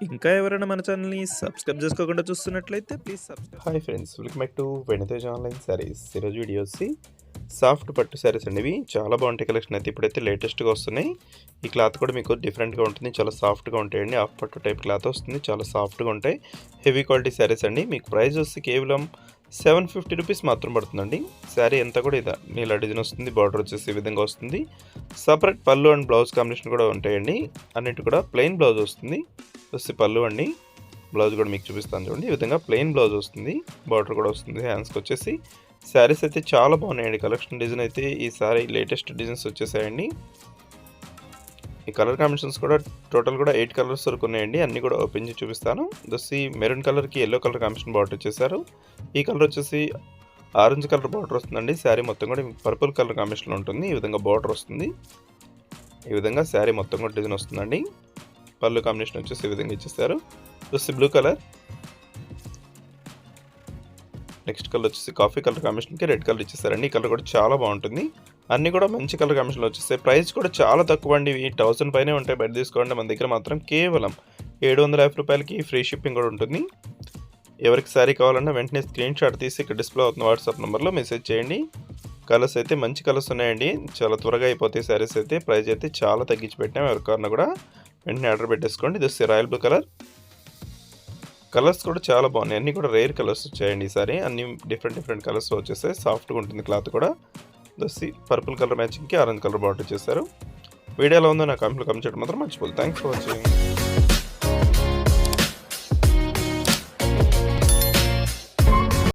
ఇంకా ఎవరైనా మన ఛానల్‌ని సబ్స్క్రైబ్ చేసుకోకుండా చూస్తున్నట్లయితే please subscribe. Hi friends, welcome back to వెనితేజ్ online saris. ఈరోజు వీడియో వచ్చి సాఫ్ట్ పట్టు శారీస్ అండి. ఇవి చాలా బాగుంటాయి. కలెక్షన్ అయితే ఇప్పుడైతే లేటెస్ట్గా వస్తున్నాయి. ఈ క్లాత్ కూడా మీకు డిఫరెంట్గా ఉంటుంది, చాలా సాఫ్ట్గా ఉంటాయండి. హాఫ్ పట్టు టైప్ క్లాత్ వస్తుంది, చాలా సాఫ్ట్గా ఉంటాయి. హెవీ క్వాలిటీ శారీస్ అండి. మీకు ప్రైస్ వచ్చి కేవలం 750 రూపీస్ మాత్రం పడుతుందండి. శారీ అంతా కూడా ఇదా నీలా డిజైన్ వస్తుంది. బార్డర్ వచ్చేసి ఈ విధంగా వస్తుంది. సపరేట్ పళ్ళు అండ్ బ్లౌజ్ కాంబినేషన్ కూడా ఉంటాయండి. అన్నిటి కూడా ప్లెయిన్ బ్లౌజ్ వస్తుంది. వచ్చి పళ్ళు అండి, బ్లౌజ్ కూడా మీకు చూపిస్తాను చూడండి. ఈ విధంగా ప్లెయిన్ బ్లౌజ్ వస్తుంది, బార్డర్ కూడా వస్తుంది. హ్యాండ్స్కి వచ్చేసి శారీస్ అయితే చాలా బాగున్నాయండి. కలెక్షన్ డిజైన్ అయితే ఈసారి లేటెస్ట్ డిజైన్స్ వచ్చేసాయండి. ఈ కలర్ కాంబినేషన్స్ కూడా టోటల్ కూడా 8 కలర్స్ వరకు ఉన్నాయండి. అన్నీ కూడా ఓపెన్ చేసి చూపిస్తాను. దోసి మెరూన్ కలర్కి ఎల్లో కలర్ కాంబినేషన్ బార్డర్ వచ్చేసారు. ఈ కలర్ వచ్చేసి ఆరెంజ్ కలర్ బార్డర్ వస్తుందండి. శారీ మొత్తం కూడా పర్పుల్ కలర్ కాంబినేషన్లో ఉంటుంది. ఈ విధంగా బార్డర్ వస్తుంది. ఈ విధంగా శారీ మొత్తం కూడా డిజైన్ వస్తుందండి. పళ్ళు కాంబినేషన్ వచ్చేసి ఈ విధంగా ఇచ్చేస్తారు. వచ్చి బ్లూ కలర్, నెక్స్ట్ కలర్ వచ్చేసి కాఫీ కలర్ కాంబినేషన్కి రెడ్ కలర్ ఇచ్చేస్తారండి. ఈ కలర్ కూడా చాలా బాగుంటుంది. అన్నీ కూడా మంచి కలర్ కాంబినేషన్లో వచ్చేస్తాయి. ప్రైస్ కూడా చాలా తక్కువ అండి. ఇవి 1000 పైనే ఉంటాయి. బయట తీసుకోండి. మన దగ్గర మాత్రం కేవలం 750 రూపాయలకి ఫ్రీ షిప్పింగ్ కూడా ఉంటుంది. ఎవరికి శారీ కావాలన్నా వెంటనే స్క్రీన్ షాట్ తీసి ఇక్కడ డిస్ప్లే అవుతున్న వాట్సాప్ నెంబర్లో మెసేజ్ చేయండి. కలర్స్ అయితే మంచి కలర్స్ ఉన్నాయండి. చాలా త్వరగా అయిపోతాయి శారీస్ అయితే. ప్రైస్ అయితే చాలా తగ్గించి పెట్టాము. ఎవరికన్నా కూడా వెంటనే ఆర్డర్ పెట్టేసుకోండి. ఇది వచ్చి రాయల్ బ్లూ కలర్. కలర్స్ కూడా చాలా బాగున్నాయి. అన్నీ కూడా రేర్ కలర్స్ వచ్చాయండి ఈసారి. అన్ని డిఫరెంట్ కలర్స్లో వచ్చేసాయి. సాఫ్ట్గా ఉంటుంది క్లాత్ కూడా. దోసి పర్పుల్ కలర్ మ్యాచింగ్కి ఆరెంజ్ కలర్ బార్డర్ చేశారు. వీడియోలో ఉందో నా కామెంట్లో కమెంట్ చేయడం మాత్రం మర్చిపోదు. Thanks for watching.